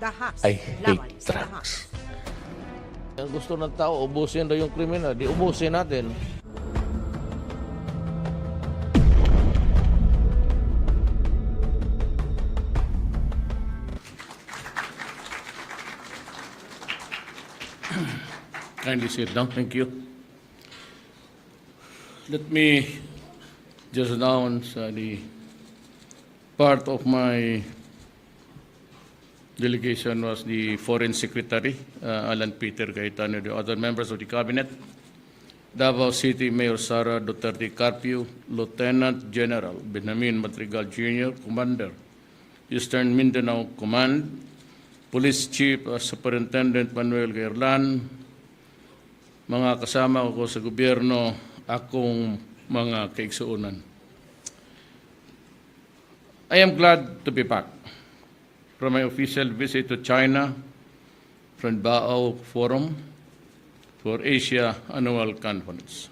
I hate drugs. Ang gusto ng tao, ubusin daw yung kriminal, di ubusin natin. Kindly sit down. Thank you. Let me just announce the part of my delegation was the Foreign Secretary, Alan Peter Cayetano, the other members of the Cabinet, Davao City Mayor Sara Duterte Carpio, Lieutenant General Benjamin Madrigal Jr., Commander, Eastern Mindanao Command, Police Chief Superintendent Manuel Gairlan, mga kasama ko sa gobyerno, akong mga kaigsuunan. I am glad to be back from my official visit to China from Davao Forum for Asia Annual Conference.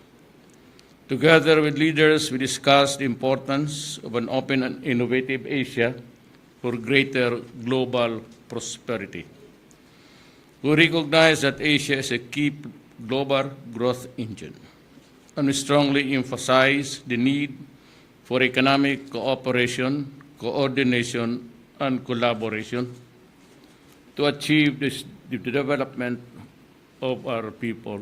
Together with leaders, we discussed the importance of an open and innovative Asia for greater global prosperity. We recognize that Asia is a key global growth engine, and we strongly emphasize the need for economic cooperation, coordination, and collaboration to achieve the development of our people,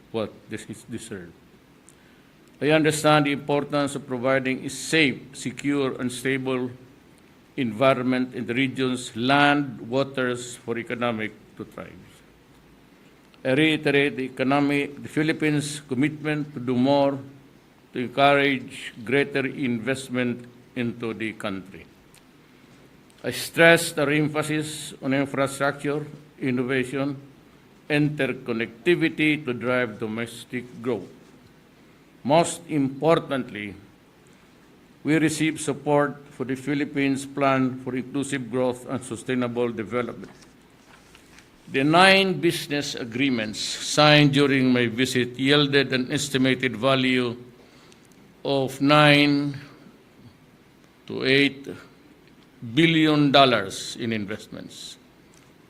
what this is deserved. I understand the importance of providing a safe, secure, and stable environment in the region's land, waters for economic to thrive. I reiterate the Philippines' commitment to do more to encourage greater investment into the country. I stressed our emphasis on infrastructure, innovation, interconnectivity to drive domestic growth. Most importantly, we received support for the Philippines' plan for inclusive growth and sustainable development. The 9 business agreements signed during my visit yielded an estimated value of $9 to $8 billion in investments.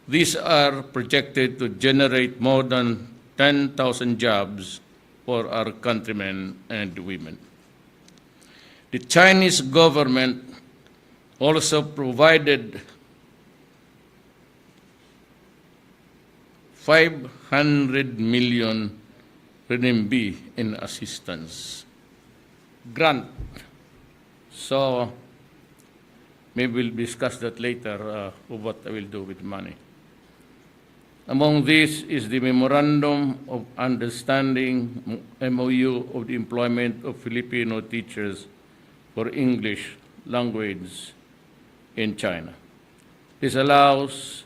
These are projected to generate more than 10,000 jobs for our countrymen and women. The Chinese government also provided 500 million renminbi in assistance grant. So maybe we'll discuss that later, of what I will do with money. Among these is the Memorandum of Understanding, MOU, of the employment of Filipino teachers for English language in China. This allows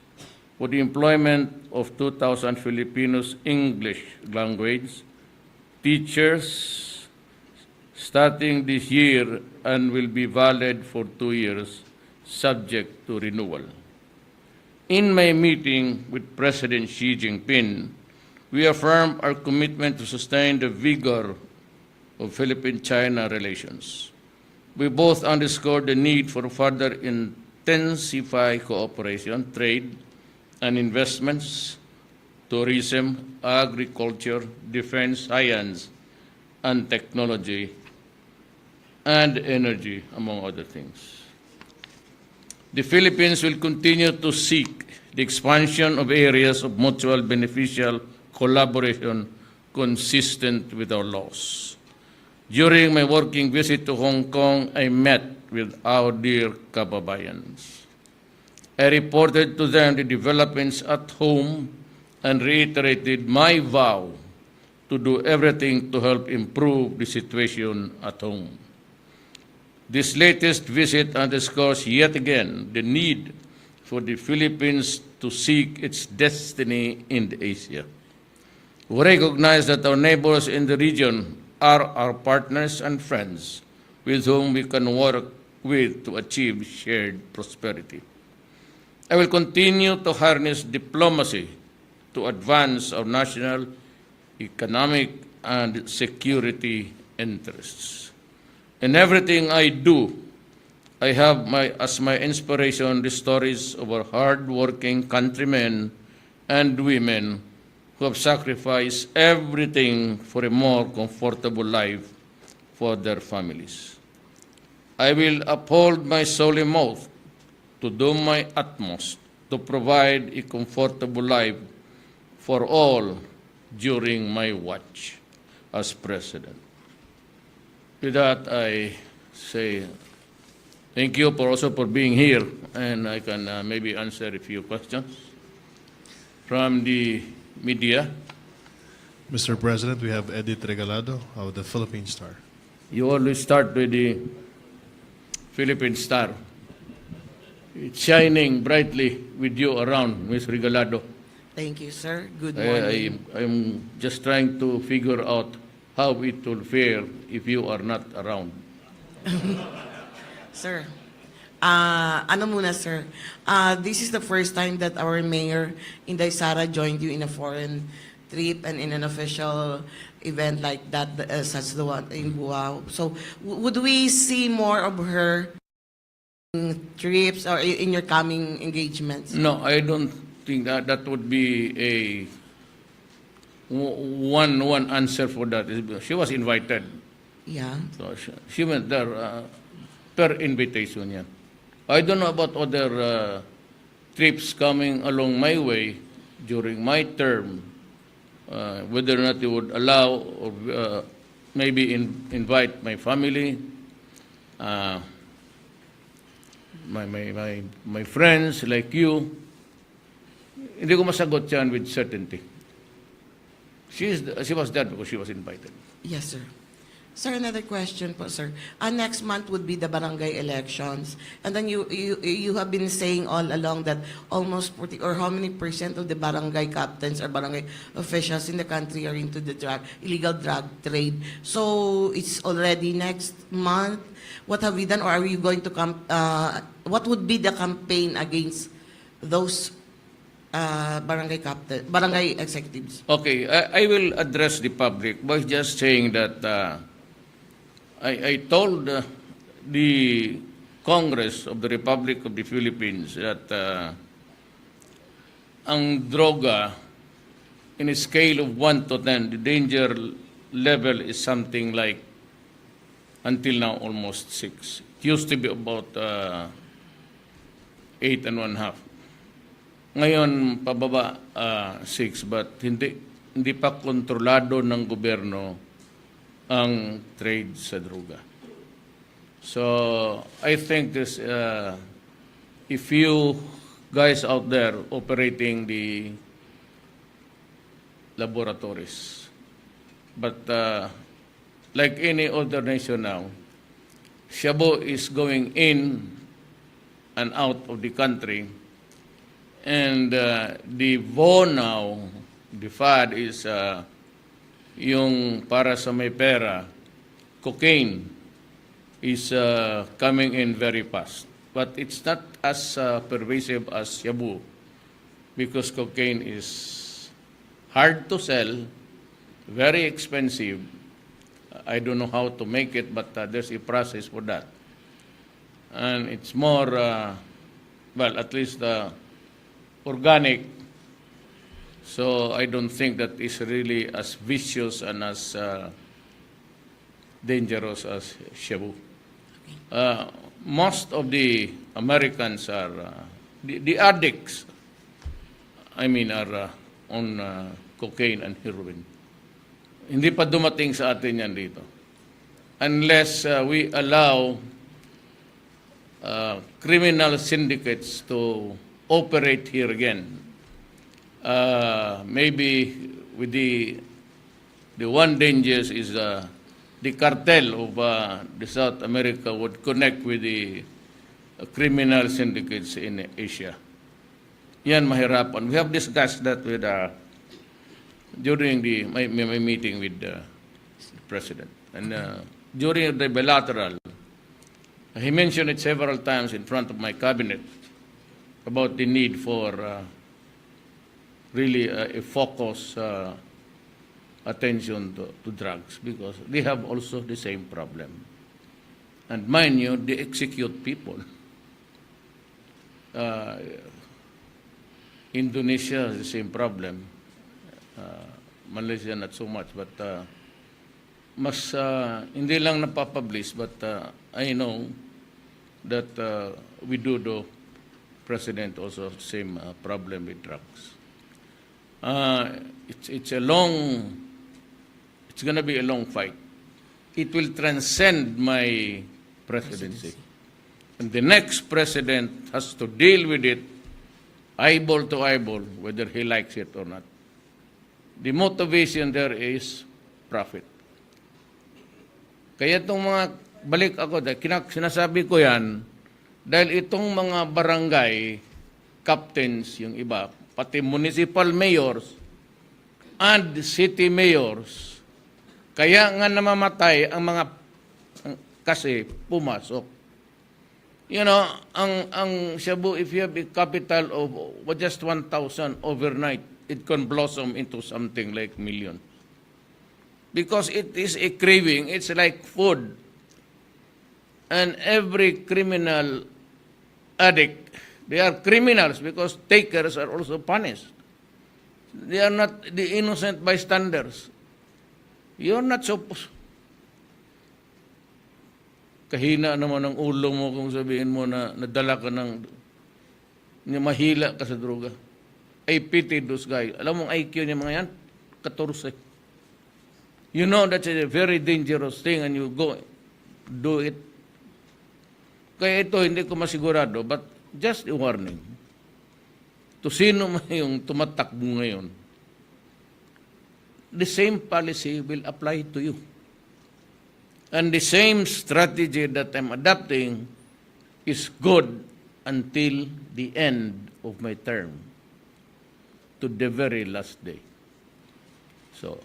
for the employment of 2,000 Filipinos English language teachers starting this year and will be valid for 2 years, subject to renewal. In my meeting with President Xi Jinping, we affirmed our commitment to sustain the vigor of Philippine-China relations. We both underscored the need for further intensify cooperation, trade, and investments, tourism, agriculture, defense, science, and technology, and energy, among other things. The Philippines will continue to seek the expansion of areas of mutual beneficial collaboration consistent with our laws. During my working visit to Hong Kong, I met with our dear kababayans. I reported to them the developments at home and reiterated my vow to do everything to help improve the situation at home. This latest visit underscores yet again the need for the Philippines to seek its destiny in Asia. We recognize that our neighbors in the region are our partners and friends with whom we can work with to achieve shared prosperity. I will continue to harness diplomacy to advance our national economic and security interests. In everything I do, I have as my inspiration the stories of our hard-working countrymen and women who have sacrificed everything for a more comfortable life for their families. I will uphold my solemn oath to do my utmost to provide a comfortable life for all during my watch as President. With that, I say thank you also for being here, and I can maybe answer a few questions from the media. Mr. President, we have Edith Regalado of the Philippine Star. You always start with the Philippine Star. It's shining brightly with you around, Ms. Regalado. Thank you, sir. Good morning. I'm just trying to figure out how it will fare if you are not around. Sir, ano muna, sir? This is the first time that our mayor, Inday Sara, joined you in a foreign trip and in an official event like that, such the one in Buao. So, would we see more of her trips or in your coming engagements? No, I don't think that would be a one answer for that. She was invited. Yeah. So she went there per invitation yan. I don't know about other trips coming along my way during my term, whether or not they would allow or maybe invite my family, my friends like you. Hindi ko masagot yan with certainty. She was there because she was invited. Yes, sir. Sir, another question po, sir. Next month would be the barangay elections. And then you have been saying all along that almost 40 or how many % of the barangay captains or barangay officials in the country are into the illegal drug trade. So it's already next month. What have we done, or are you going to what would be the campaign against those barangay executives? Okay, I will address the public by just saying that I told the Congress of the Republic of the Philippines that ang droga, in a scale of 1 to 10, the danger level is something like, until now, almost 6. It used to be about 8.5. Ngayon, pababa 6, but hindi pa kontrolado ng gobyerno ang trade sa droga. So, I think this, if you guys out there operating the laboratories, but like any other nation now, shabu is going in and out of the country. And the VO now, the FAD is yung para sa may pera, cocaine is coming in very fast. But it's not as pervasive as shabu because cocaine is hard to sell, very expensive. I don't know how to make it, but there's a process for that. And it's more, well, at least organic, so I don't think that is really as vicious and as dangerous as shabu. Most of the Americans are, the addicts, I mean, are on cocaine and heroin. Hindi pa dumating sa atin yan dito. Unless we allow criminal syndicates to operate here again. Maybe with the one danger is the cartel of the South America would connect with the criminal syndicates in Asia. Yan mahirapan. We have discussed that with during my meeting with the President. And during the bilateral, he mentioned it several times in front of my cabinet about the need for really a focus attention to drugs because they have also the same problem. And mind you, they execute people. Uh, Indonesia has the same problem. Malaysia not so much, but mas hindi lang napapublish, but I know that Widodo President also same problem with drugs. It's going to be a long fight. It will transcend my presidency. And the next president has to deal with it eyeball to eyeball, whether he likes it or not. The motivation there is profit. Kaya itong mga, balik ako, sinasabi ko yan, dahil itong mga barangay captains, yung iba, pati municipal mayors and city mayors, kaya nga namamatay ang mga kasi pumasok. You know, ang Cebu, if you have a capital of just 1,000 overnight, it can blossom into something like million. Because it is a craving, it's like food. And every criminal addict, they are criminals because takers are also punished. They are not the innocent bystanders. You are not supposed. Kahina naman ang ulo mo kung sabihin mo na nadala ka ng mahila ka sa droga. I pity those guys. Alam mo ang IQ niya mga yan? 14. You know that's a very dangerous thing and you go do it. Kaya ito hindi ko masigurado, but just a warning. To sino man yung tumatakbo ngayon, the same policy will apply to you. And the same strategy that I'm adopting is good until the end of my term, to the very last day. So,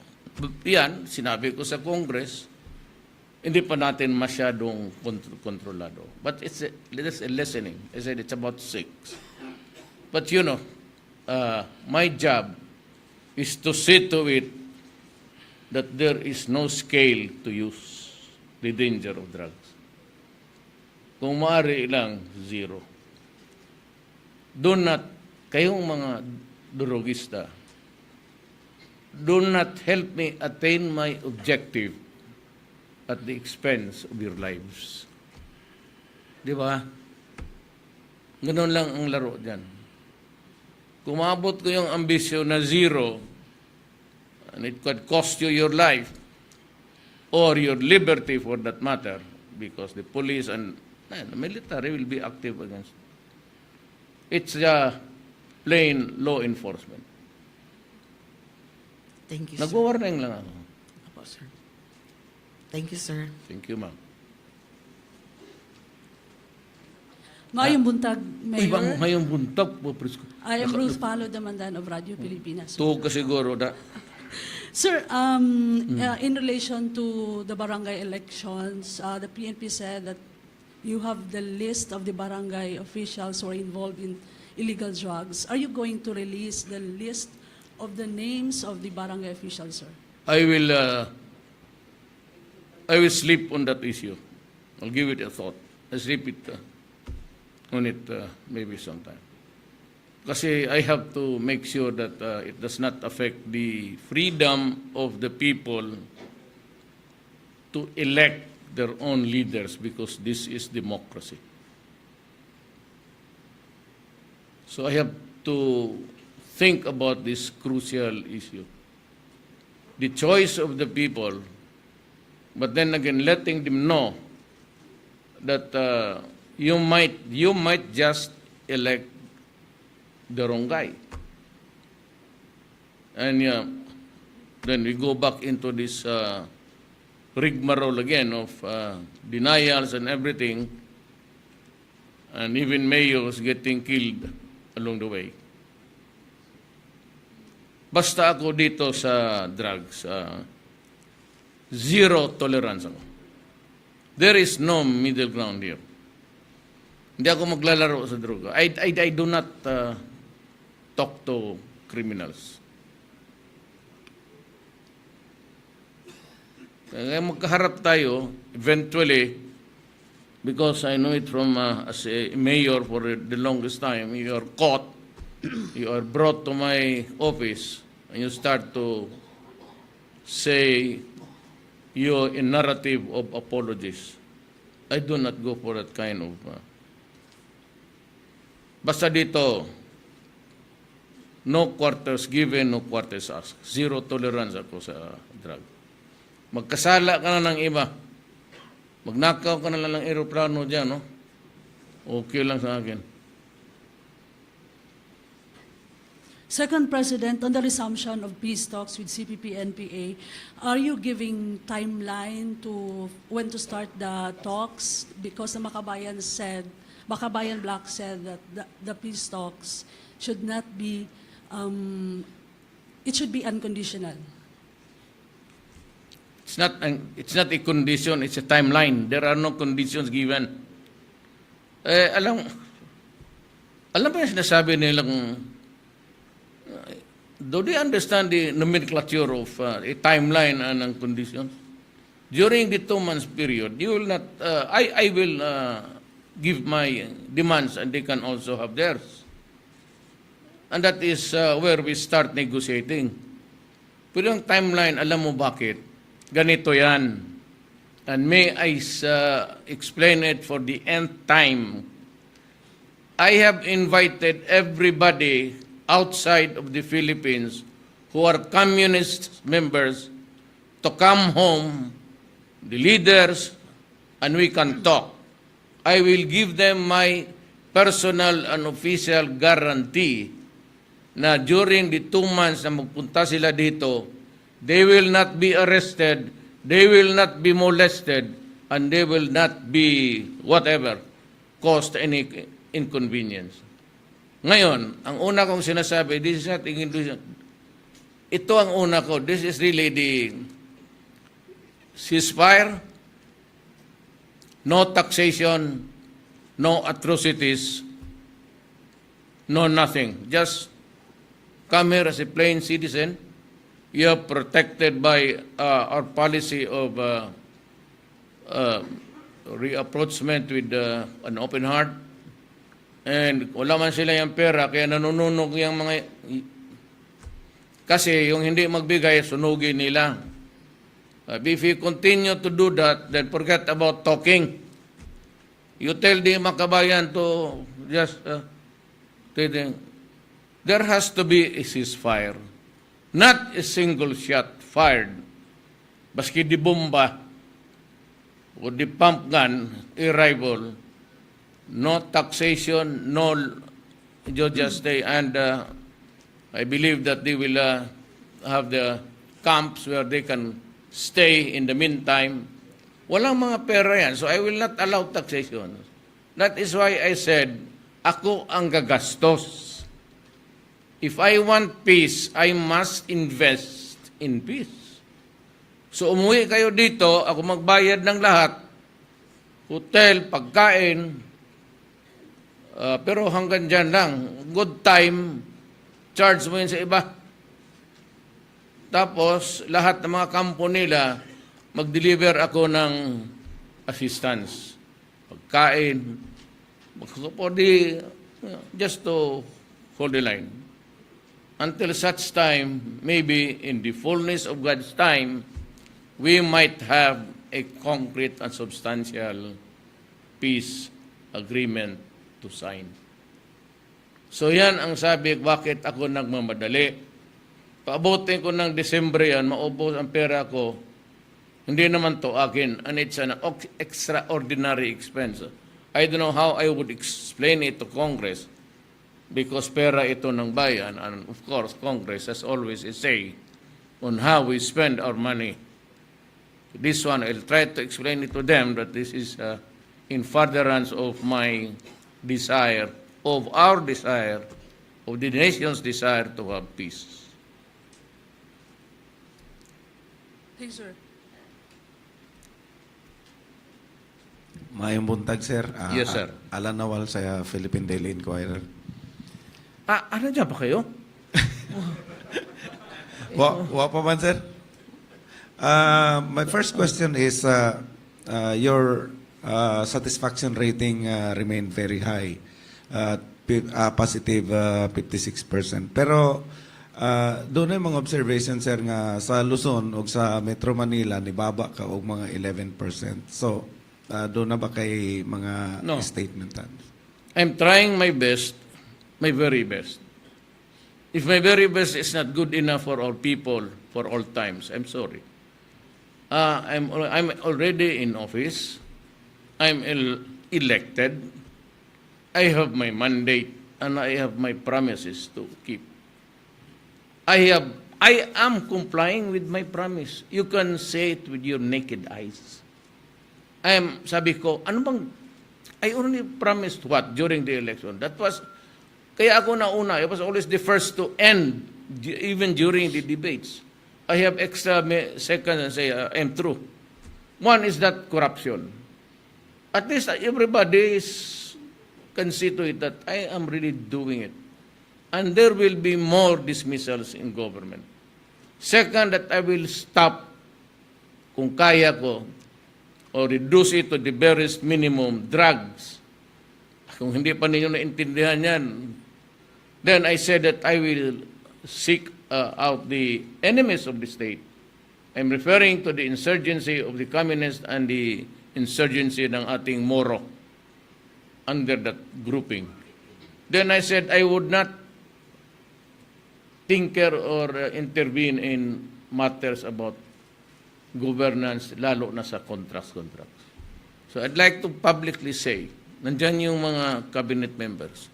yan, sinabi ko sa Congress, hindi pa natin masyadong kontrolado. But it's a listening. I said it's about 6. But you know, my job is to see to it that there is no scale to use the danger of drugs. Kung maaari lang, 0. Do not, kayong mga drogista, do not help me attain my objective at the expense of your lives. Di ba? Ganun lang ang laro dyan. Kung maabot ko yung ambisyon na 0, and it could cost you your life, or your liberty for that matter, because the police and the military will be active against it. It's plain law enforcement. Thank you, sir. Nag-warning lang ako. Apo, sir. Thank you, sir. Thank you, ma'am. Ngayong buntag, Mayor. Ngayong buntag po, Prisco. I am Ruth Palo, Damandan of Radio Pilipinas. Tuog ka siguro na. Sir, in relation to the barangay elections, the PNP said that you have the list of the barangay officials who are involved in illegal drugs. Are you going to release the list of the names of the barangay officials, sir? I will sleep on that issue. I'll give it a thought. I'll sleep on it maybe sometime. Kasi I have to make sure that it does not affect the freedom of the people to elect their own leaders, because this is democracy. So I have to think about this crucial issue. The choice of the people, but then again letting them know that you might just elect the wrong guy. And then we go back into this rigmarole again of denials and everything, and even mayors getting killed along the way. Basta ako dito sa drugs, zero tolerance ako. There is no middle ground here. Hindi ako maglalaro sa droga. I do not talk to criminals. Kaya magkaharap tayo, eventually, because I know it from as a mayor for the longest time. You are caught, you are brought to my office, and you start to say you're a narrative of apologies. I do not go for that kind of... basta dito, no quarters given, no quarters asked. Zero tolerance ako sa drug. Magkasala ka na ng iba. Magnakaw ka na lang ng aeroplano dyan, no? Okay lang sa akin. Second President, on the resumption of peace talks with CPP-NPA, are you giving timeline to when to start the talks? Because the Makabayan Bloc said that the peace talks should not be, it should be unconditional. It's not a condition, it's a timeline. There are no conditions given. Alam mo yung sinasabi nilang, do they understand the nomenclature of a timeline and conditions? During the 2 months period, you will not, I will give my demands and they can also have theirs. And that is where we start negotiating. Pero yung timeline, alam mo bakit? Ganito yan. And may I explain it for the nth time. I have invited everybody outside of the Philippines who are communist members to come home, the leaders, and we can talk. I will give them my personal and official guarantee na during the 2 months na magpunta sila dito, they will not be arrested, they will not be molested, and they will not be whatever, caused any inconvenience. Ngayon, ang una kong sinasabi, this is not English. Ito ang una ko. This is really the ceasefire, no taxation, no atrocities, no nothing. Just come here as a plain citizen. You are protected by our policy of reapproachment with an open heart. And wala man sila yung pera, kaya nanununog yung mga... Kasi yung hindi magbigay, sunugin nila. If you continue to do that, then forget about talking. You tell the Makabayan to just... there has to be a ceasefire. Not a single shot fired. Baski di bomba o di pump gun, a rifle. No taxation, no Georgia stay. And I believe that they will have the camps where they can stay in the meantime. Walang mga pera yan. So I will not allow taxation. That is why I said, ako ang gagastos. If I want peace, I must invest in peace. So umuwi kayo dito, ako magbayad ng lahat, hotel, pagkain, pero hanggang dyan lang. Good time, charge mo yun sa iba. Tapos, lahat ng mga kampo nila, mag-deliver ako ng assistance. Pagkain, just to hold the line. Until such time, maybe in the fullness of God's time, we might have a concrete and substantial peace agreement to sign. So yan ang sabi, bakit ako nagmamadali. Paabutin ko ng Desembre yan, maubos ang pera ko, hindi naman to akin, and it's an extraordinary expense. I don't know how I would explain it to Congress, because pera ito ng bayan, and of course, Congress has always a say on how we spend our money. This one, I'll try to explain it to them that this is in furtherance of my desire, of our desire, of the nation's desire to have peace. Thank you, sir. Maayong buntag, sir. Yes, sir. Alan Nawal sa Philippine Daily Inquirer. Ano dyan pa kayo? Wa pa man, sir? My first question is, your satisfaction rating remained very high. Positive 56%. Pero doon ay mga observations, sir, nga sa Luzon o sa Metro Manila nibaba ka og mga 11%. So doon na ba kay mga No. statement? I'm trying my best, my very best. If my very best is not good enough for all people, for all times, I'm sorry. I'm already in office. I'm elected. I have my mandate and I have my promises to keep. I am complying with my promise. You can say it with your naked eyes. Sabi ko, ano bang, I only promised what during the election? That was, kaya ako nauna, I was always the first to end, even during the debates. I have extra seconds and say, I'm true. One is that corruption. At least everybody can see to it that I am really doing it. And there will be more dismissals in government. Second, that I will stop, kung kaya ko, or reduce it to the barest minimum, drugs. Kung hindi pa ninyo naintindihan yan, then I said that I will seek out the enemies of the state. I'm referring to the insurgency of the communists and the insurgency ng ating Moro under that grouping. Then I said I would not tinker or intervene in matters about governance, lalo na sa contracts. So I'd like to publicly say, nandyan yung mga cabinet members,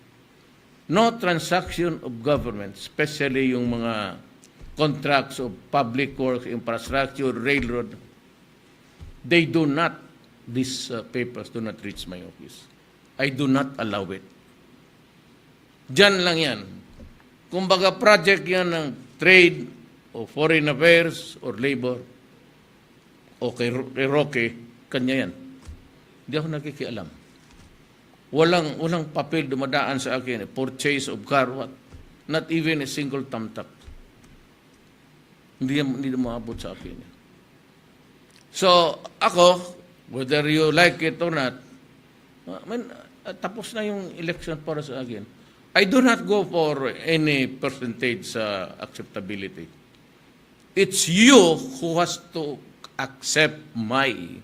no transaction of government, especially yung mga contracts of public works, infrastructure, railroad, they do not, these papers do not reach my office. I do not allow it. Diyan lang yan. Kumbaga project yan ng trade o foreign affairs or labor o kay Roque, kanya yan. Hindi ako nakikialam. Walang papel dumadaan sa akin. Purchase of car, what? Not even a single thumbtack. Hindi maabot sa akin. So, ako, whether you like it or not, tapos na yung election para sa akin. I do not go for any percentage acceptability. It's you who has to accept my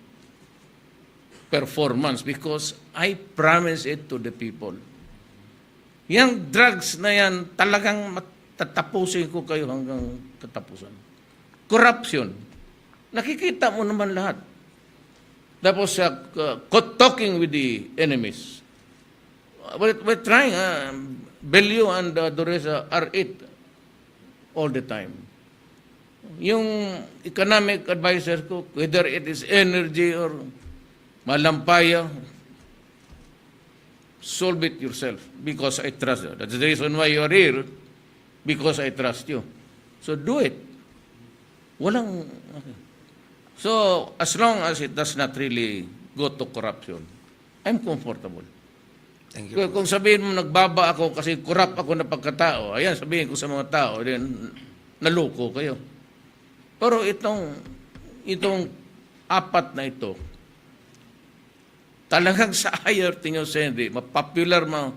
performance because I promise it to the people. Yang drugs na yan, talagang tatapusin ko kayo hanggang tatapusan. Corruption. Nakikita mo naman lahat. Tapos talking with the enemies. We're trying. Belio and Doresa are it all the time. Yung economic advisor ko, whether it is energy or malampaya, solve it yourself because I trust you. That's the reason why you are here, because I trust you. So do it. Walang... So as long as it does not really go to corruption, I'm comfortable. Thank you. Kung sabihin mo nagbaba ako kasi corrupt ako na pagkatao, ayan, sabihin ko sa mga tao, then naloko kayo. Pero itong apat na ito, talagang sa higher tinyo, Sandy, mapopular mo.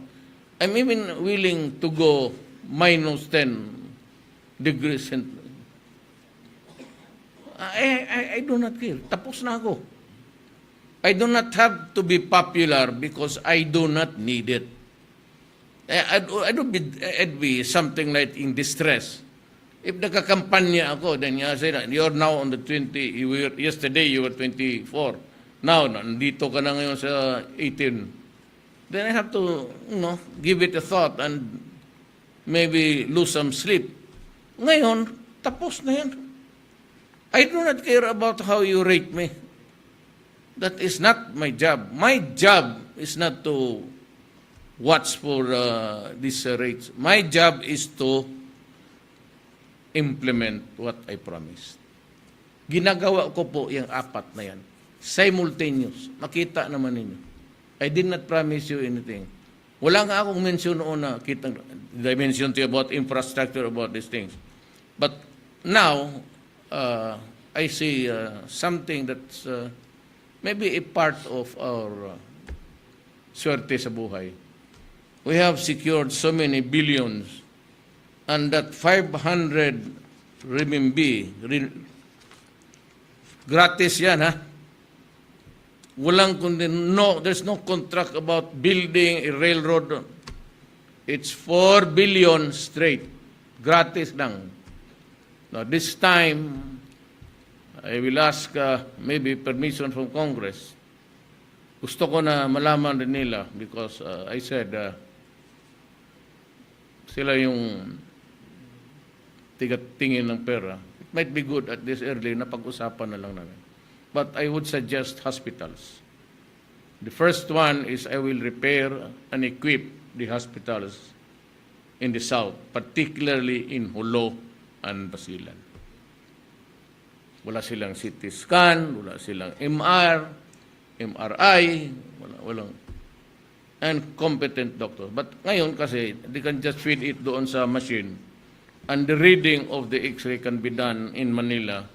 I'm even willing to go minus 10 degrees. I do not care. Tapos na ako. I do not have to be popular because I do not need it. I'd be something like in distress. If nakakampanya ako, then you say, you're now on the 20, yesterday you were 24. Now, nandito ka na ngayon sa 18. Then I have to, give it a thought and maybe lose some sleep. Ngayon, tapos na yan. I do not care about how you rate me. That is not my job. My job is not to watch for these rates. My job is to implement what I promised. Ginagawa ko po yung apat na yan. Simultaneous. Makita naman ninyo. I did not promise you anything. Wala nga akong mention noon na did I mention to you about infrastructure, about these things. But now, I see something that's maybe a part of our swerte sa buhay. We have secured so many billions, and that 500 renminbi, gratis yan, ha? Walang kundi, no, there's no contract about building a railroad. It's 4 billion straight. Gratis lang. Now, this time, I will ask maybe permission from Congress. Gusto ko na malaman rin nila because I said sila yung tigatingin ng pera. It might be good at this early na pag-usapan na lang namin. But I would suggest hospitals. The first one is I will repair and equip the hospitals in the south, particularly in Jolo and Basilan. Wala silang CT scan, wala silang MRI, walang and competent doctor. But ngayon kasi, they can just feed it doon sa machine, and the reading of the X-ray can be done in Manila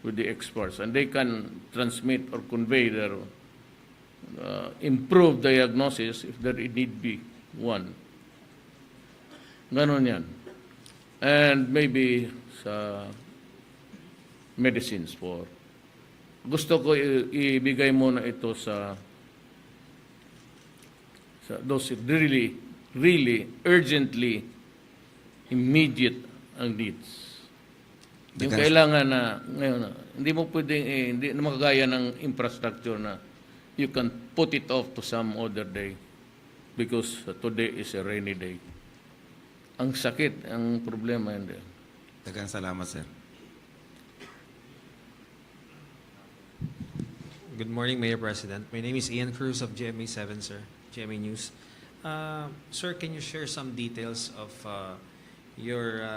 with the experts, and they can transmit or convey their improved diagnosis if there need be one. Ganon yan. And maybe sa medicines for. Gusto ko ibigay muna ito sa those really urgently immediate ang needs. Yung kailangan na ngayon, hindi mo pwedeng hindi na makagaya ng infrastructure na you can put it off to some other day because today is a rainy day. Ang sakit, ang problema hindi. Daghang salamat, sir. Good morning, Mayor President. My name is Ian Cruz of GMA7, sir. GMA News. Sir, can you share some details of your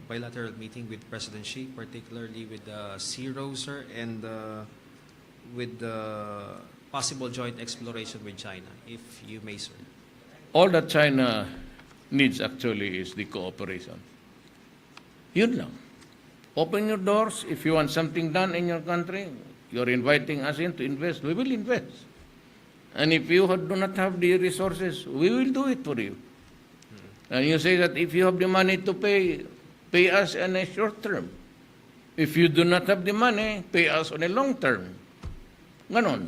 bilateral meeting with President Xi, particularly with CRO, sir, and with the possible joint exploration with China, if you may, sir? All that China needs actually is the cooperation. Yun lang. Open your doors. If you want something done in your country, you're inviting us in to invest, we will invest. And if you do not have the resources, we will do it for you. And you say that if you have the money to pay us on a short term. If you do not have the money, pay us on a long term. Ganon.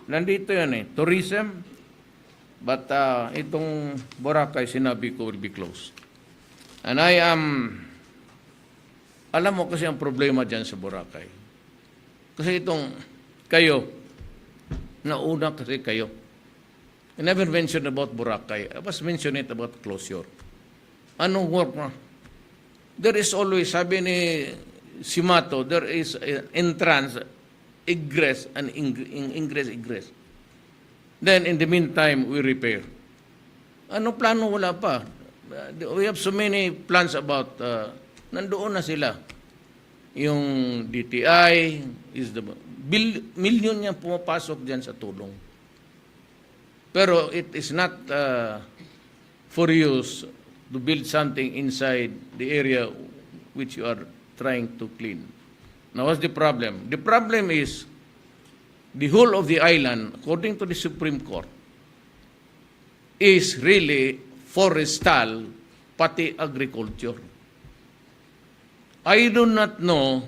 Nandito yan tourism, but itong Boracay, sinabi ko, will be closed. And alam mo kasi ang problema dyan sa Boracay. Kasi itong kayo, nauna kasi kayo. I never mentioned about Boracay. I was mentioning it about closure. Anong work na? There is always, sabi ni Simato, there is entrance, egress, and ingress, egress. Then, in the meantime, we repair. Ano plano? Wala pa. We have so many plans about, nandoon na sila. Yung DTI, is the million niya pumapasok dyan sa tulong. Pero it is not for use to build something inside the area which you are trying to clean. Now, what's the problem? The problem is the whole of the island, according to the Supreme Court, is really forestal, pati agriculture. I do not know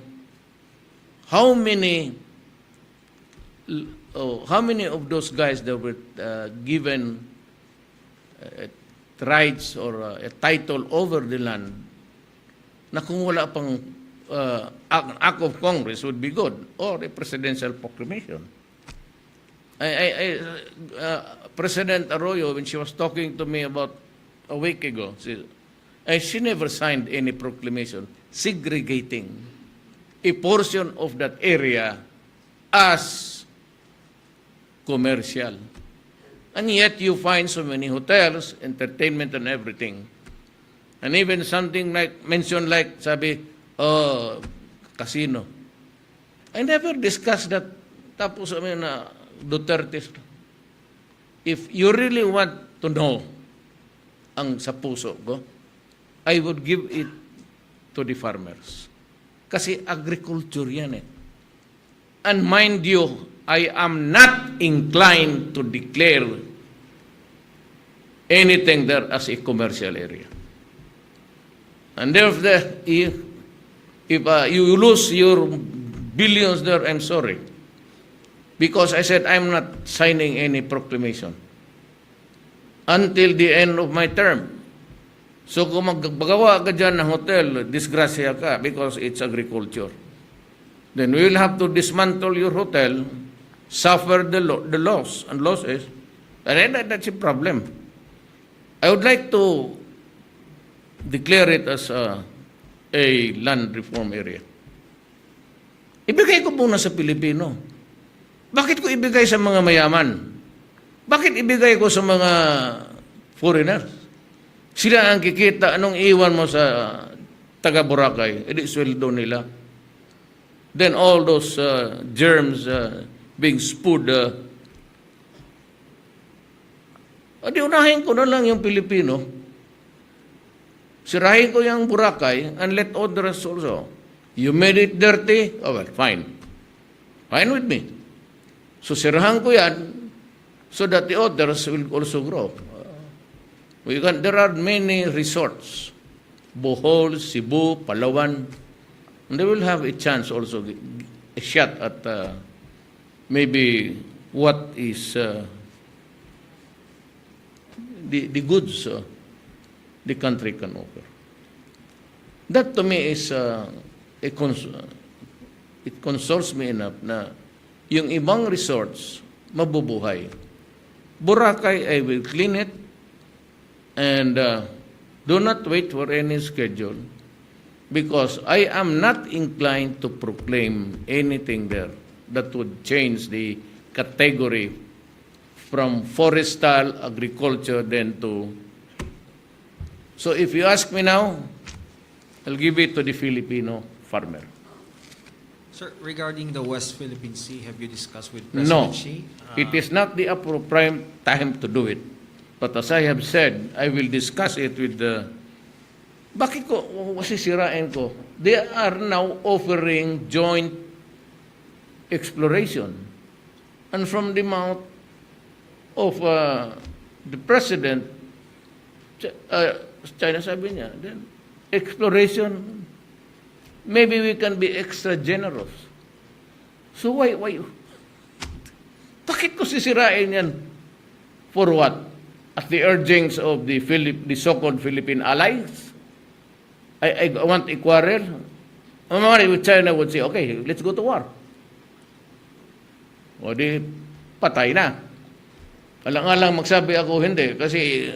how many of those guys that were given rights or a title over the land na kung wala pang act of Congress would be good, or a presidential proclamation. President Arroyo, when she was talking to me about a week ago, she never signed any proclamation segregating a portion of that area as commercial. And yet you find so many hotels, entertainment and everything. And even something like, mentioned like, sabi, casino. I never discussed that. Tapos na Duterte. If you really want to know ang sa puso ko, I would give it to the farmers. Kasi agriculture yan . And mind you, I am not inclined to declare anything there as a commercial area. And if you lose your billions there, I'm sorry. Because I said I'm not signing any proclamation until the end of my term. So kung magbagawa ka dyan ng hotel, disgrasya ka because it's agriculture. Then we will have to dismantle your hotel, suffer the loss and losses, and that's a problem. I would like to declare it as a land reform area. Ibigay ko muna sa Pilipino. Bakit ko ibigay sa mga mayaman? Bakit ibigay ko sa mga foreigners? Sila ang kikita, anong iwan mo sa taga Boracay? Edi sweldo nila. Then all those germs being spewed. Adi unahin ko na lang yung Pilipino. Sirahin ko yung Boracay and let others also. You made it dirty? Oh well, fine. Fine with me. So sirahan ko yan so that the others will also grow. There are many resorts. Bohol, Cebu, Palawan. And they will have a chance also, a shot at maybe what is the goods the country can offer. That to me is it consoles me enough na yung ibang resorts mabubuhay. Boracay, I will clean it and do not wait for any schedule because I am not inclined to proclaim anything there that would change the category from forestal agriculture then to... So if you ask me now, I'll give it to the Filipino farmer. Sir, regarding the West Philippine Sea, have you discussed with No, President Xi? it is not the appropriate time to do it. But as I have said, I will discuss it with the... Bakit ko sisirain ko? They are now offering joint exploration. And from the mouth of the President, China sabi niya, then exploration, maybe we can be extra generous. So why? Bakit ko sisirain yan? For what? At the urgings of the so-called Philippine allies? I want a quarrel? China would say, okay, let's go to war. O di, patay na. Alang-alang magsabi ako, hindi. Kasi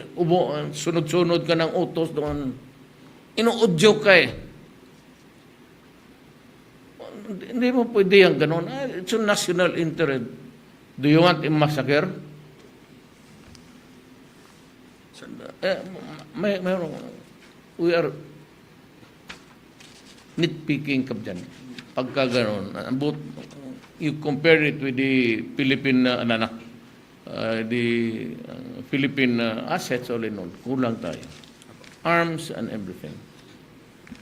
sunod-sunod ka ng utos doon. Inuudyo ka eh. Hindi mo pwede yung ganun. It's a national interest. Do you want a massacre? We are nitpicking ka dyan. Pagka ganun. You compare it with the Philippine, the Philippine assets all in all. Kulang tayo. Arms and everything.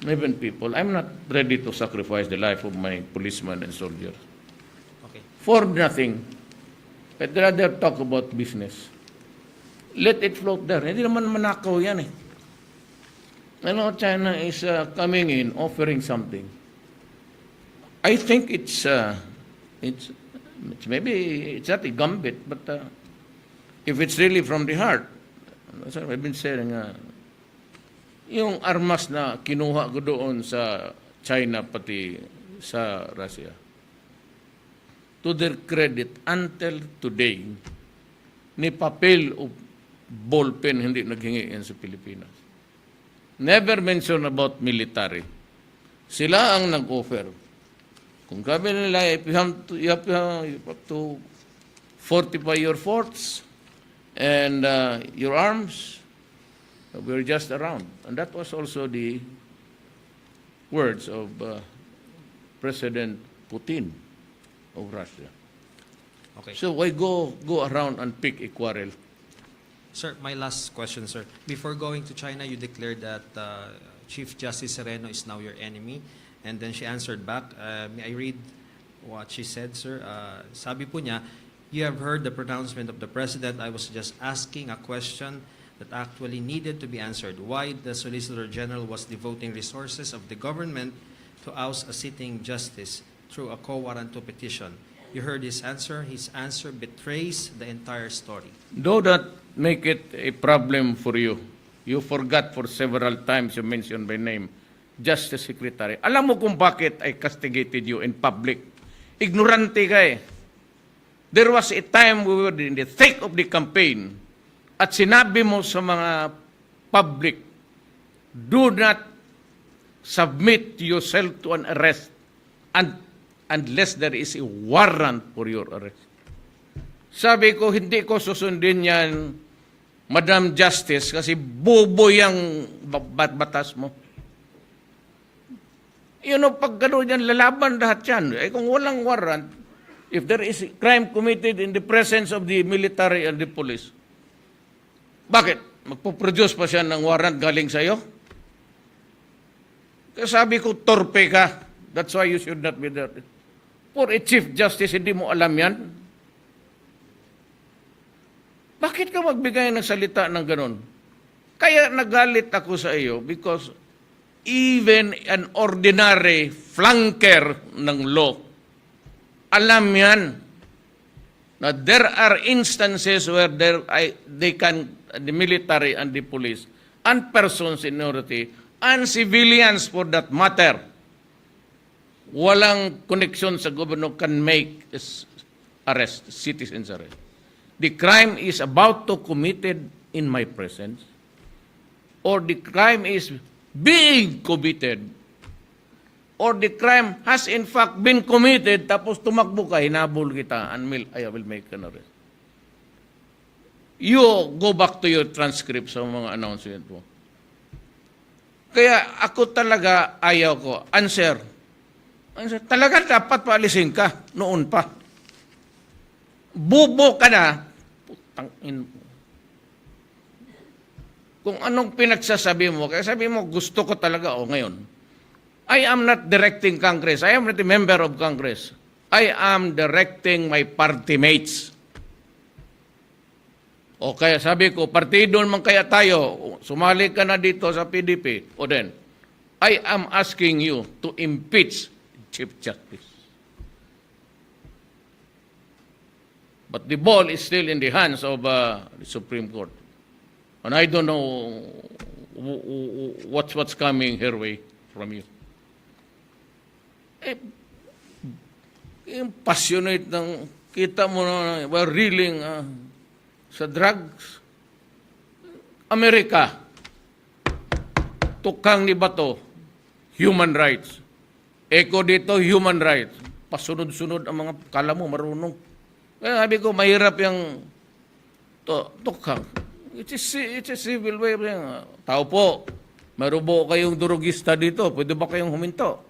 Even people, I'm not ready to sacrifice the life of my policemen and soldiers. Okay. For nothing. I'd rather talk about business. Let it float there. Hindi naman manakaw yan eh. Ano, China is coming in, offering something. I think it's maybe it's not a gambit, but if it's really from the heart, I've been saying, yung armas na kinuha ko doon sa China pati sa Russia, to their credit, until today, ni papel o ballpen hindi naghingi yan sa Pilipinas. Never mention about military. Sila ang nag-offer. Kung sabi nila, you have to fortify your forts and your arms, we're just around. And that was also the words of President Putin of Russia. Okay. So why go around and pick a quarrel? Sir, my last question, sir. Before going to China, you declared that Chief Justice Sereno is now your enemy. And then she answered back. May I read what she said, sir. Sabi po niya, you have heard the pronouncement of the President. I was just asking a question that actually needed to be answered. Why the Solicitor General was devoting resources of the government to oust a sitting justice through a quo warranto petition. You heard his answer. His answer betrays the entire story. Do not make it a problem for you. You forgot for several times you mentioned my name, Justice Secretary. Alam mo kung bakit I castigated you in public? Ignorante ka eh. There was a time we were in the thick of the campaign at sinabi mo sa mga public, do not submit yourself to an arrest unless there is a warrant for your arrest. Sabi ko, hindi ko susundin yan, Madam Justice, kasi bobo yung batas mo. Pag gano'n yan, lalaban lahat yan. Kung walang warrant, if there is a crime committed in the presence of the military and the police, bakit? Magpo-produce pa siya ng warrant galing sa'yo? Kaya sabi ko, torpe ka. That's why you should not be there. For a Chief Justice, hindi mo alam yan? Bakit ka magbigay ng salita ng gano'n? Kaya nagalit ako sa iyo because even an ordinary flanker ng law, alam yan na there are instances where the military and the police and persons in authority and civilians for that matter, walang connection sa gobyerno can make arrest, citizens arrest. The crime is about to committed in my presence, or the crime is being committed, or the crime has in fact been committed, tapos tumakbo ka, hinabol kita, and I will make an arrest. You go back to your transcript sa mga announcement mo. Kaya ako talaga ayaw ko. Answer. Talaga dapat paalisin ka noon pa. Bubo ka na. Putangin mo. Kung anong pinagsasabi mo, kaya sabi mo, gusto ko talaga, ngayon. I am not directing Congress. I am not a member of Congress. I am directing my party mates. O kaya sabi ko, partido naman kaya tayo, sumali ka na dito sa PDP. O then, I am asking you to impeach Chief Justice. But the ball is still in the hands of the Supreme Court. And I don't know what's coming her way from you. Yung passionate ng, kita mo na, we're reeling sa drugs. Amerika, tukang ni Bato, human rights. Eko dito, human rights. Pasunod-sunod ang mga, kala mo, marunong. Kaya sabi ko, mahirap yung tukang. It's a civil way. Tao po, marubo kayong durugista dito. Pwede ba kayong huminto?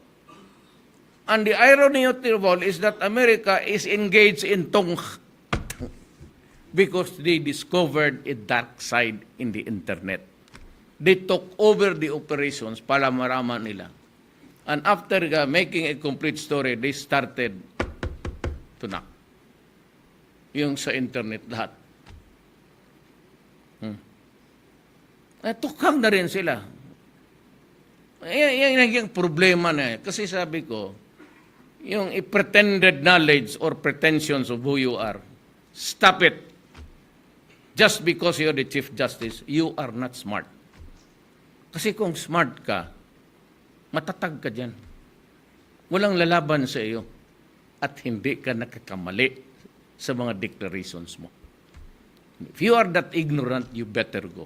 And the irony of the whole is that America is engaged in because they discovered a dark side in the internet. They took over the operations para maraman nila. And after making a complete story, they started to knock. Yung sa internet lahat. Tukang na rin sila. Yan yung problema na. Kasi sabi ko, yung pretended knowledge or pretensions of who you are, stop it. Just because you're the Chief Justice, you are not smart. Kasi kung smart ka, matatag ka dyan. Walang lalaban sa iyo at hindi ka nakakamali sa mga declarations mo. If you are that ignorant, you better go.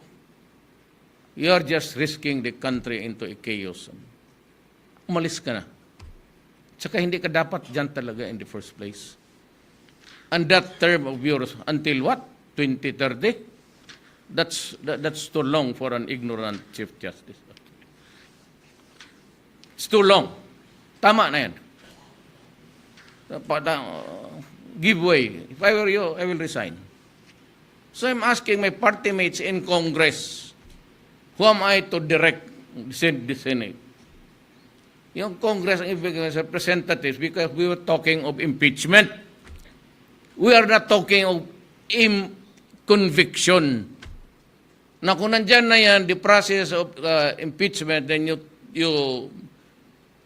You are just risking the country into a chaos. Umalis ka na. Tsaka hindi ka dapat dyan talaga in the first place. And that term of yours, until what? 2030? That's too long for an ignorant Chief Justice. It's too long. Tama na yan. Give way. If I were you, I will resign. So I'm asking my party mates in Congress, who am I to direct the Senate? Yung Congress ang ibig representatives because we were talking of impeachment. We are not talking of conviction. Na kung nandyan na yan, the process of impeachment, then you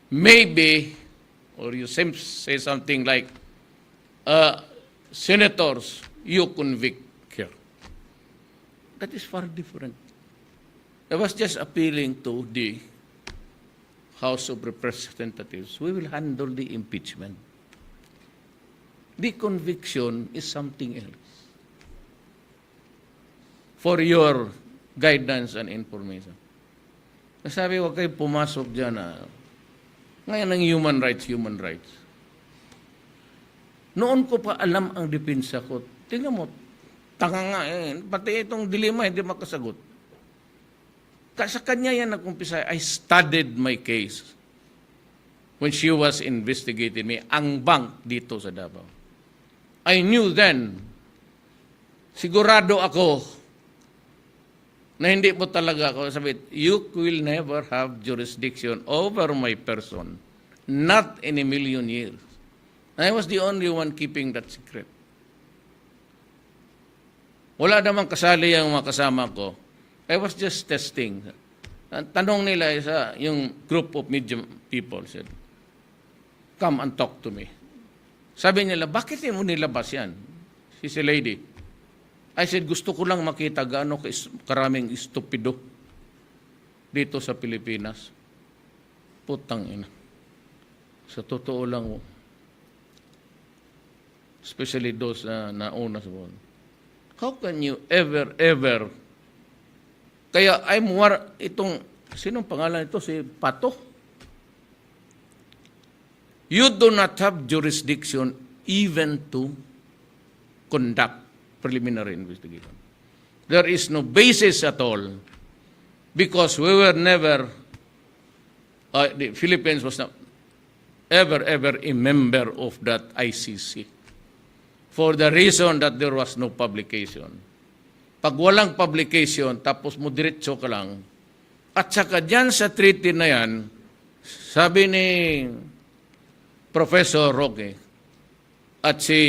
maybe, or you say something like, senators, you convict here. That is far different. I was just appealing to the House of Representatives. We will handle the impeachment. The conviction is something else. For your guidance and information. Sabi, huwag kayo pumasok dyan na ngayon ang human rights. Noon ko pa alam ang depensa ko. Tingnan mo, tanga nga pati itong dilema hindi makasagot. Sa kanya yan nag-umpisa. I studied my case when she was investigating me, ang bank dito sa Davao. I knew then, sigurado ako, na hindi mo talaga ako sabi, you will never have jurisdiction over my person, not in a million years. I was the only one keeping that secret. Wala namang kasali ang mga kasama ko. I was just testing. Ang tanong nila yung group of media people said, come and talk to me. Sabi nila, bakit mo nilabas yan? She's a lady. I said, gusto ko lang makita gaano karaming estupido dito sa Pilipinas. Putang ina. Sa totoo lang, especially those na nauna sa buwan. How can you ever, kaya I'm more, sinong pangalan ito? Si Pato? You do not have jurisdiction even to conduct preliminary investigation. There is no basis at all because we were never, the Philippines was not ever a member of that ICC for the reason that there was no publication. Pag walang publication, tapos mo diretso ka lang, at saka dyan sa treaty na yan, sabi ni Professor Roque at si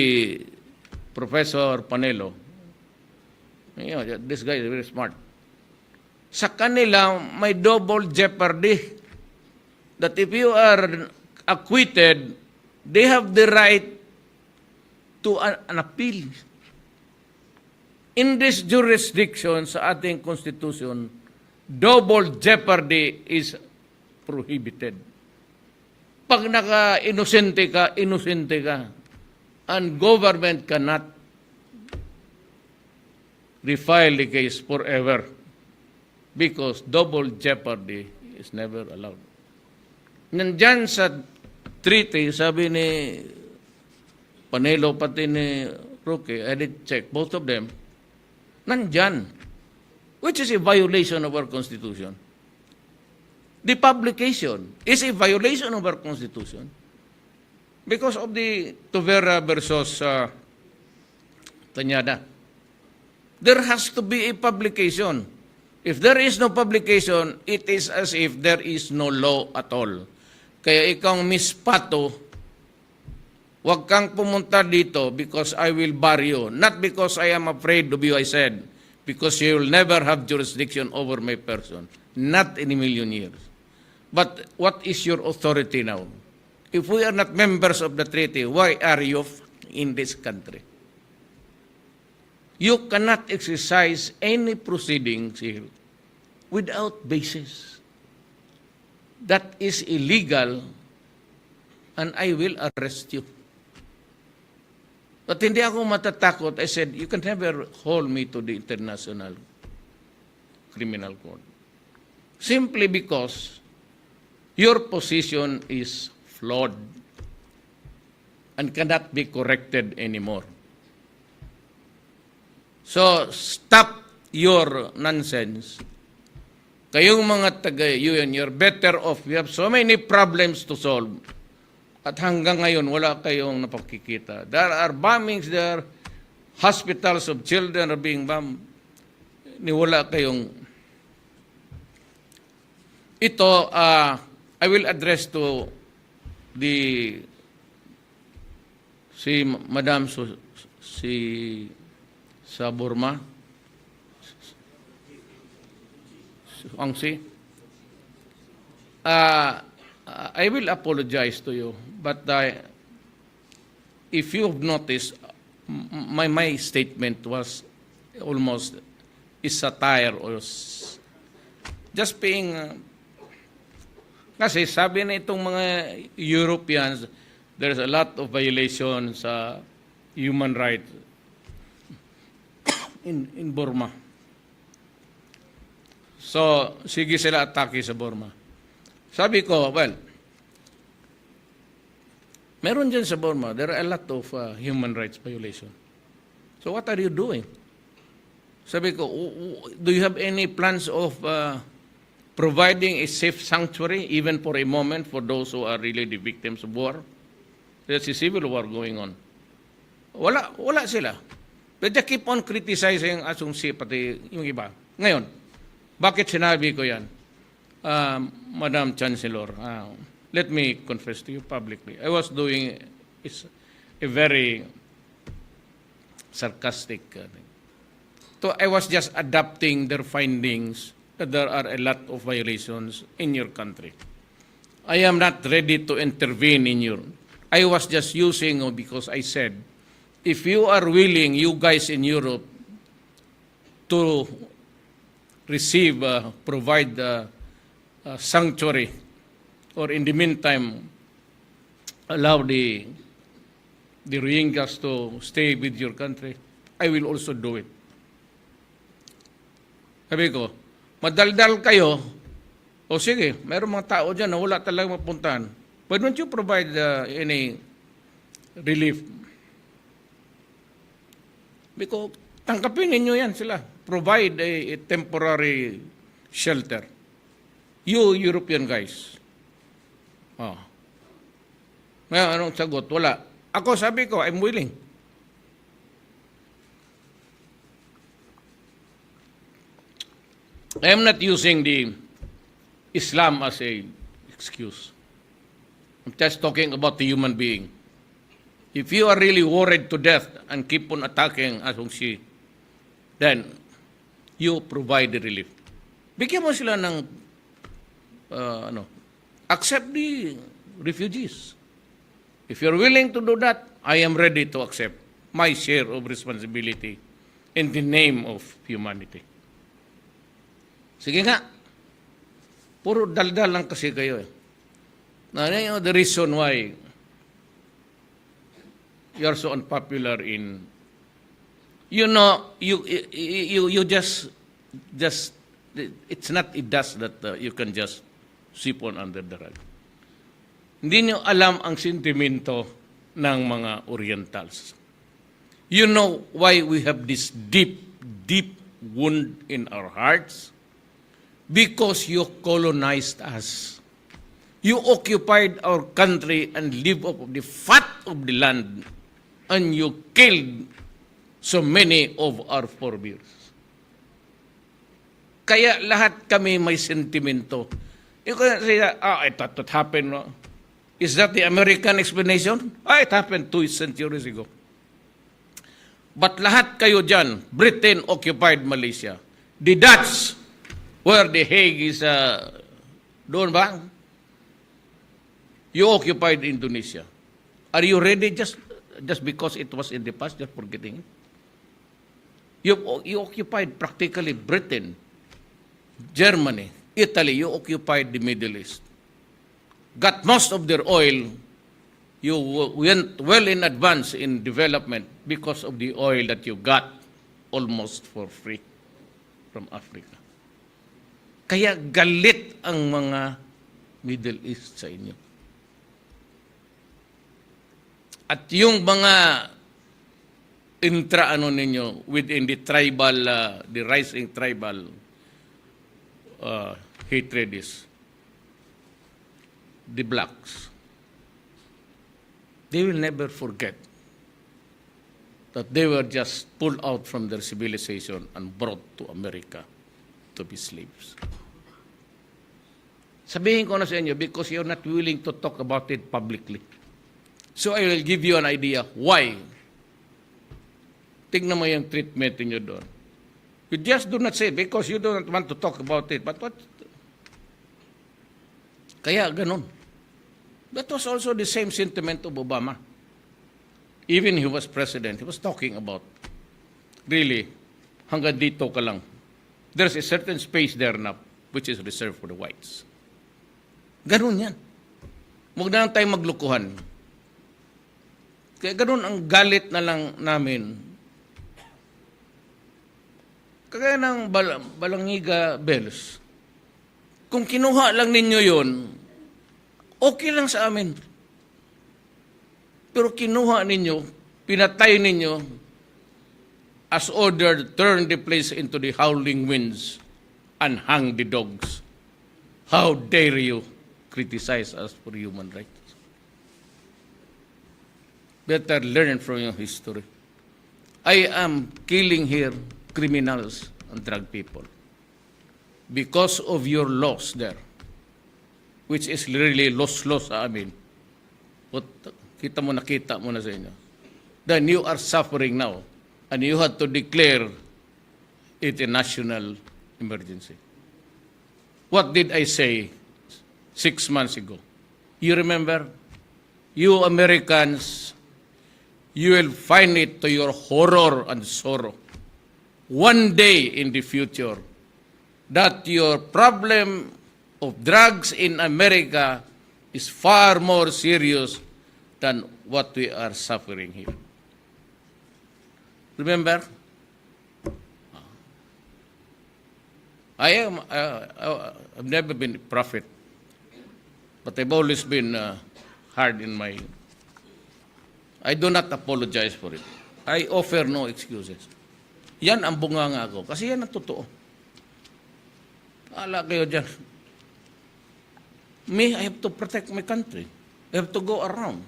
Professor Panelo, this guy is very smart, sa kanila may double jeopardy that if you are acquitted, they have the right to an appeal. In this jurisdiction sa ating Constitution, double jeopardy is prohibited. Pag naka-inosente ka, and government cannot refile the case forever because double jeopardy is never allowed. Nandyan sa treaty, sabi ni Panelo pati ni Roque, I did check, both of them, nandyan, which is a violation of our Constitution. The publication is a violation of our Constitution because of the Tuvera versus Tanyada. There has to be a publication. If there is no publication, it is as if there is no law at all. Kaya ikaw, Miss Pato, huwag kang pumunta dito because I will bar you. Not because I am afraid of you, I said. Because you will never have jurisdiction over my person. Not in a million years. But what is your authority now? If we are not members of the treaty, why are you in this country? You cannot exercise any proceedings here without basis. That is illegal and I will arrest you. But hindi ako matatakot. I said, you can never hold me to the International Criminal Court. Simply because your position is flawed and cannot be corrected anymore. So, stop your nonsense. Kayong mga taga-UN, you're better off. We have so many problems to solve. At hanggang ngayon, wala kayong napakikita. There are bombings there. Hospitals of children are being bombed. Wala kayong... Ito, I will address to the si Madam si sa Burma, Ang si. I will apologize to you, but if you've noticed, my statement was almost is satire or just being kasi sabi na itong mga Europeans, there's a lot of violations sa human rights in Burma. So, sige sila atake sa Burma. Sabi ko, well, meron dyan sa Burma, there are a lot of human rights violation. So what are you doing? Sabi ko, do you have any plans of providing a safe sanctuary even for a moment for those who are really the victims of war? There's a civil war going on. Wala sila. They just keep on criticizing Asung Si, pati yung iba. Ngayon, bakit sinabi ko yan? Madam Chancellor, let me confess to you publicly. I was doing a very sarcastic thing. So I was just adapting their findings that there are a lot of violations in your country. I am not ready to intervene in your. I was just using because I said, if you are willing, you guys in Europe, to receive, provide sanctuary, or in the meantime, allow the Rohingyas to stay with your country, I will also do it. Sabi ko, madaldal kayo, o sige, mayroong mga tao dyan na wala talagang mapuntahan. Why don't you provide any relief? Because tangkapin ninyo yan sila. Provide a temporary shelter. You European guys. Oh. Ngayon, anong sagot? Wala. Ako sabi ko, I'm willing. I am not using the Islam as a excuse. I'm just talking about the human being. If you are really worried to death and keep on attacking Asung Si, then you provide the relief. Bigyan mo sila ng accept the refugees. If you're willing to do that, I am ready to accept my share of responsibility in the name of humanity. Sige nga. Puro daldal lang kasi kayo eh. Now, you know the reason why you are so unpopular in, you know, you just it's not a dust that you can just sweep on under the rug. Hindi nyo alam ang sentimento ng mga Orientals. You know why we have this deep, deep wound in our hearts? Because you colonized us. You occupied our country and lived off of the fat of the land, and you killed so many of our forebears. Kaya lahat kami may sentimento. You can say, it happened. No? Is that the American explanation? It happened 2 centuries ago. But lahat kayo dyan, Britain occupied Malaysia. The Dutch, where the Hague is, doon ba? You occupied Indonesia. Are you ready just because it was in the past, just forgetting it? You occupied practically Britain, Germany, Italy. You occupied the Middle East. Got most of their oil. You went well in advance in development because of the oil that you got almost for free from Africa. Kaya galit ang mga Middle East sa inyo. At yung mga ninyo within the tribal, the rising tribal hatred is the blacks. They will never forget that they were just pulled out from their civilization and brought to America to be slaves. Sabihin ko na sa inyo because you're not willing to talk about it publicly. So I will give you an idea why. Tingnan mo yung treatment niyo doon. You just do not say because you don't want to talk about it. But what? Kaya ganun. That was also the same sentiment of Obama. Even he was president, he was talking about, really, hanggang dito ka lang. There's a certain space there now which is reserved for the whites. Ganun yan. Huwag na lang tayong maglukuhan. Kaya ganun ang galit na lang namin. Kagaya ng Balangiga Bells. Kung kinuha lang ninyo yon, okay lang sa amin. Pero kinuha ninyo, pinatay ninyo, as ordered, turn the place into the howling winds and hang the dogs. How dare you criticize us for human rights? Better learn from your history. I am killing here criminals and drug people because of your loss there, which is really loss sa amin. But nakita mo na sa inyo. Then you are suffering now, and you had to declare it a national emergency. What did I say 6 months ago? You remember? You Americans, you will find it to your horror and sorrow one day in the future that your problem of drugs in America is far more serious than what we are suffering here. Remember? I've never been a prophet, but I've always been hard in my... I do not apologize for it. I offer no excuses. Yan ang bunganga ko, kasi yan ang totoo. Ala kayo dyan. Me, I have to protect my country. I have to go around.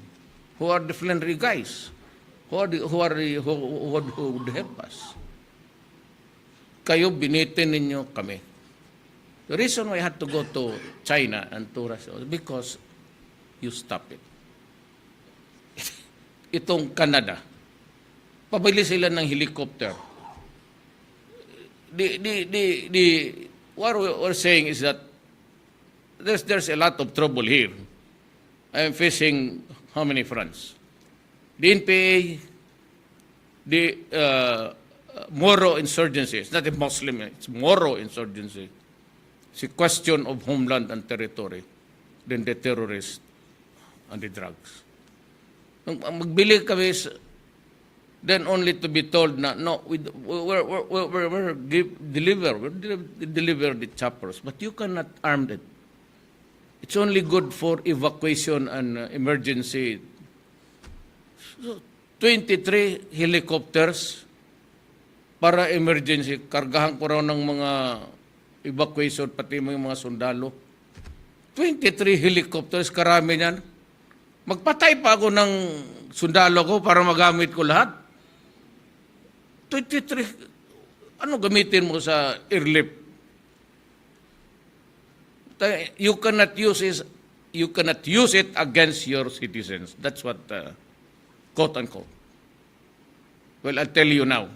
Who are the friendly guys? Who would help us? Kayo, binitin ninyo kami. The reason why I had to go to China and to Russia was because you stop it. Itong Canada, pabili sila ng helicopter. What we're saying is that there's a lot of trouble here. I'm facing how many fronts? The NPA, the Moro insurgency. It's not a Muslim, it's Moro insurgency. It's a question of homeland and territory. Then the terrorists and the drugs. Nung magbili kami, then only to be told na, no, we deliver the choppers, but you cannot arm it. It's only good for evacuation and emergency. So, 23 helicopters para emergency. Kargahan ko raw ng mga evacuation, pati mga sundalo. 23 helicopters, karami niyan. Magpatay pa ako ng sundalo ko para magamit ko lahat. 23, ano gamitin mo sa airlift? You cannot use it against your citizens. That's what, quote unquote. Well, I'll tell you now.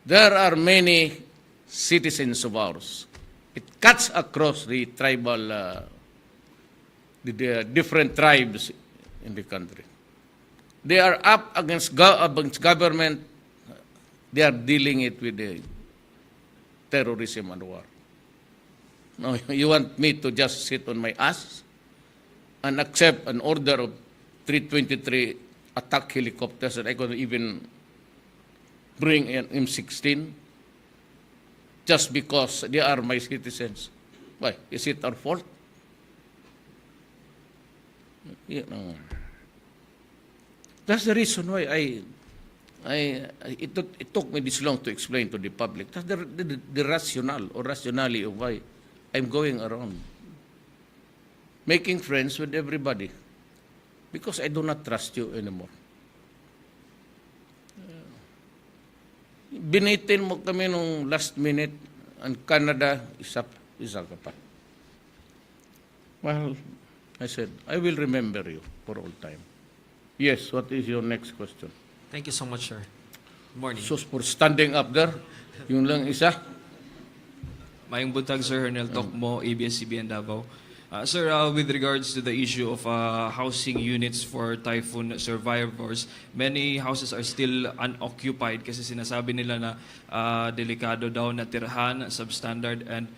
There are many citizens of ours. It cuts across the tribal, the different tribes in the country. They are up against government. They are dealing it with the terrorism and war. No, you want me to just sit on my ass and accept an order of 323 attack helicopters that I could even bring an M16 just because they are my citizens? Why? Is it our fault? You know. That's the reason why it took me this long to explain to the public. That's the rationale or rationale of why I'm going around making friends with everybody because I do not trust you anymore. Binitin mo kami nung last minute and Canada, isa ka pa. Well, I said, I will remember you for all time. Yes, what is your next question? Thank you so much, sir. Good morning. So for standing up there, yung lang isa. Mayong buntag, Sir Hernel Tokmo, ABS-CBN Davao. Sir, with regards to the issue of housing units for typhoon survivors, many houses are still unoccupied kasi sinasabi nila na delikado daw na tirhan, substandard, and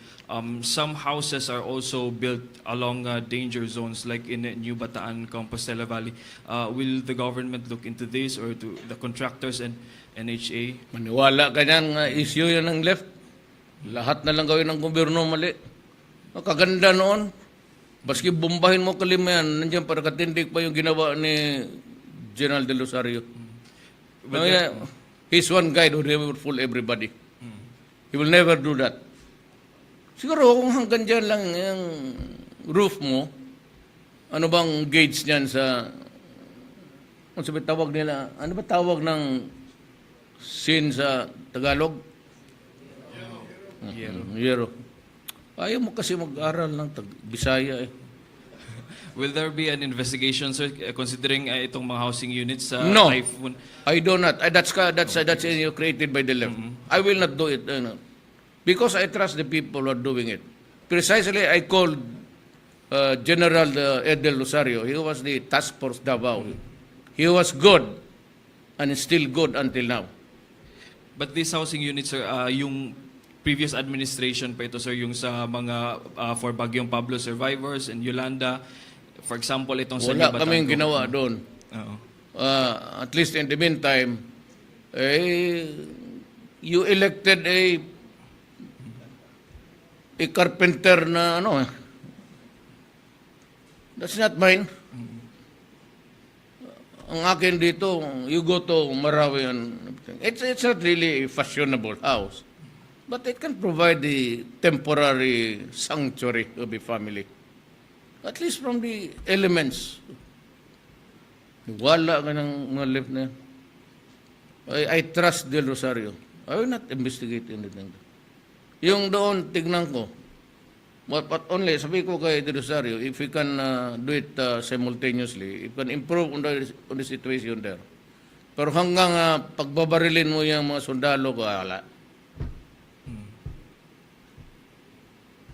some houses are also built along danger zones like in New Bataan, Compostela Valley. Will the government look into this or to the contractors and NHA? Maniwala ka niyan, issue yan ng left. Lahat na lang gawin ng gobyerno mali. Kaganda noon. Baski bombahin mo kalima yan, nandiyan para katindig pa yung ginawa ni General De Rosario. He's one guy who never fool everybody. He will never do that. Siguro kung hanggang dyan lang yung roof mo, ano bang gauge niyan sa, ano sabi tawag nila, ano ba tawag ng sin sa Tagalog? Yero. Ayaw mo kasi mag-aral ng Bisaya eh. Will there be an investigation, sir, considering itong mga housing units sa No, typhoon? I do not. That's created by the left. I will not do it. Because I trust the people who are doing it. Precisely, I called General Edel Rosario. He was the task force Davao. He was good and is still good until now. But these housing units, sir, yung previous administration pa ito, sir, yung sa mga for Bagyong Pablo survivors and Yolanda, for example, itong sa Wala New kaming Batango. ginawa doon. Oo. At least in the meantime, you elected a carpenter na ano eh. That's not mine. Ang akin dito, you go to Marawi and it's not really a fashionable house. But it can provide the temporary sanctuary of the family. At least from the elements. Wala ka ng mga left na yan. I trust Del Rosario. I will not investigate anything. Yung doon, tignan ko. But only, sabi ko kay Del Rosario, if we can do it simultaneously, if we can improve on the situation there. Pero hanggang pagbabarilin mo yung mga sundalo ko, wala.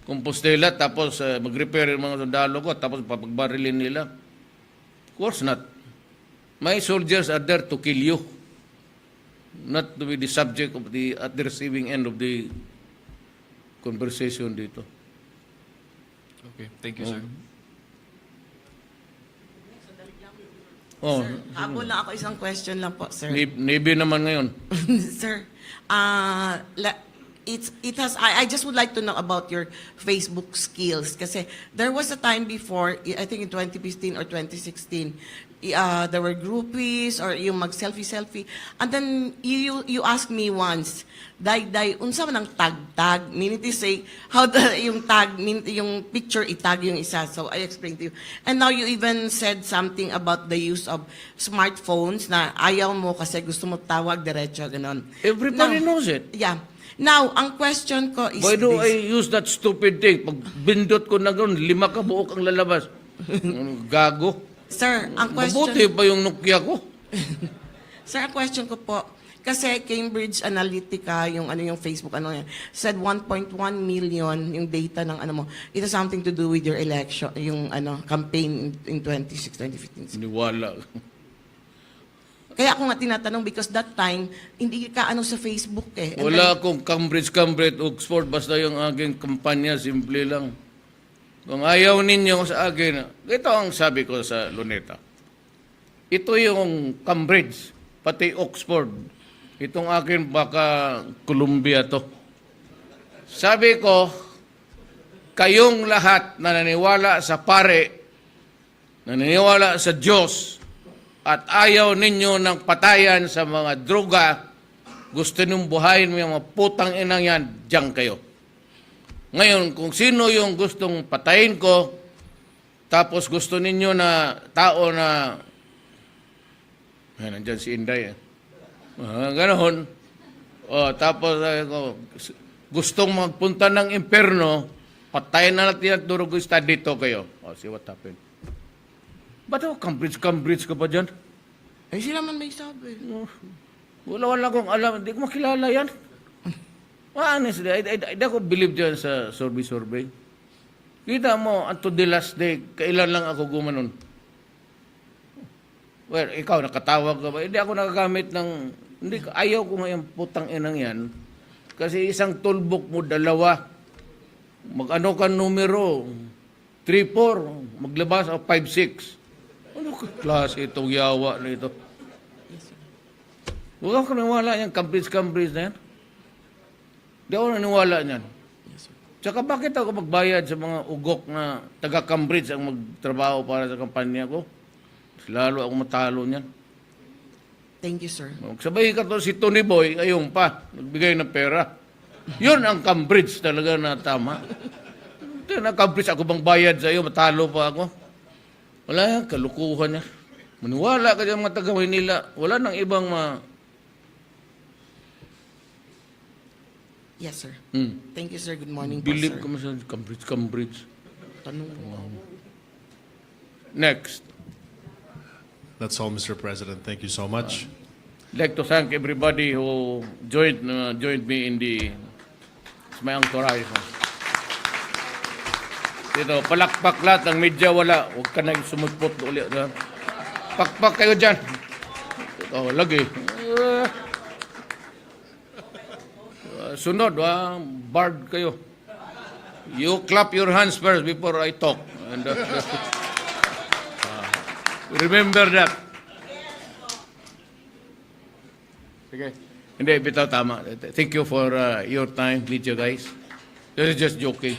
Compostela, tapos mag-repair yung mga sundalo ko, tapos papagbarilin nila. Of course not. My soldiers are there to kill you, not to be the subject of at the receiving end of the conversation dito. Okay, thank you, sir. Oh, Habol lang ako, isang question lang po, sir. Navy naman ngayon. Sir, I just would like to know about your Facebook skills kasi there was a time before, I think in 2015 or 2016, there were groupies or yung mag-selfie, and then you asked me once, unsa man ang tag, meaning to say, how yung tag, yung picture itag yung isa, so I explained to you. And now you even said something about the use of smartphones na ayaw mo kasi gusto mo tawag diretso, ganon. Everybody Now, knows it. Yeah. Now, ang question ko is Why do this. I use that stupid thing? Pag bindot ko na gano'n, 5 kabuok ang lalabas. Gago. Sir, ang question... Mabuti pa yung Nokia ko. Sir, ang question ko po, kasi Cambridge Analytica, yung Facebook, said 1.1 million yung data ng mo. It has something to do with your election, yung campaign in 2015. Niwala. Kaya ako nga tinatanong because that time, hindi ka sa Facebook eh. And Wala akong Cambridge, Oxford, basta yung aking kampanya, simple lang. Kung ayaw ninyo sa akin, ito ang sabi ko sa Luneta. Ito yung Cambridge, pati Oxford. Itong akin baka Columbia to. Sabi ko, kayong lahat na naniniwala sa pare, naniniwala sa Diyos, at ayaw ninyo ng patayan sa mga droga, gusto nyong buhayin mo yung mga putang inang yan, diyan kayo. Ngayon, kung sino yung gustong patayin ko, tapos gusto ninyo na tao na, nandyan si Inday ganoon, tapos gustong magpunta ng impyerno, Patayin na natin ang durog yung study to kayo. Oh, see what happened. Ba't ako Cambridge ka pa dyan? Ay, sila man may sabi. Wala akong alam. Hindi ko makilala yan. Honestly, I don't believe dyan sa survey. Kita mo, unto the last day, kailan lang ako gumanon. Well, ikaw, nakatawag ka ba? Hindi ako nagagamit ng... ayaw ko ngayon putang inang yan. Kasi isang toolbook mo, 2. Mag-ano ka numero, 3-4, maglabas o 5-6. Ano ka klase itong yawa na ito? Huwag ka naniwala yan, Cambridge na yan. Hindi ako naniwala niyan. Tsaka bakit ako magbayad sa mga ugok na taga-Cambridge ang magtrabaho para sa kampanya ko? Lalo ako matalo niyan. Thank you, sir. Magsabay ka to si Tony Boy, ayun pa, nagbigay ng pera. Yun ang Cambridge talaga na tama. Ito na Cambridge, ako bang bayad sa iyo, matalo pa ako. Wala yan, kalukuhan niya. Maniwala ka dyan mga taga-Maynila, wala nang ibang Yes, sir. Thank you, sir. Good morning po, Believe sir. ka mo sa Cambridge. Tanong. Next. That's all, Mr. President. Thank you so much. I'd like to thank everybody who joined me in my entourage. Dito, palakpak lahat ng media, wala. Huwag ka na sumugpot ulit. Pakpak kayo dyan. Ito, lagi. Sunod, bard kayo. You clap your hands first before I talk. And, remember that. Sige. Hindi, bitaw tama. Thank you for your time, meet you guys. This is just joking.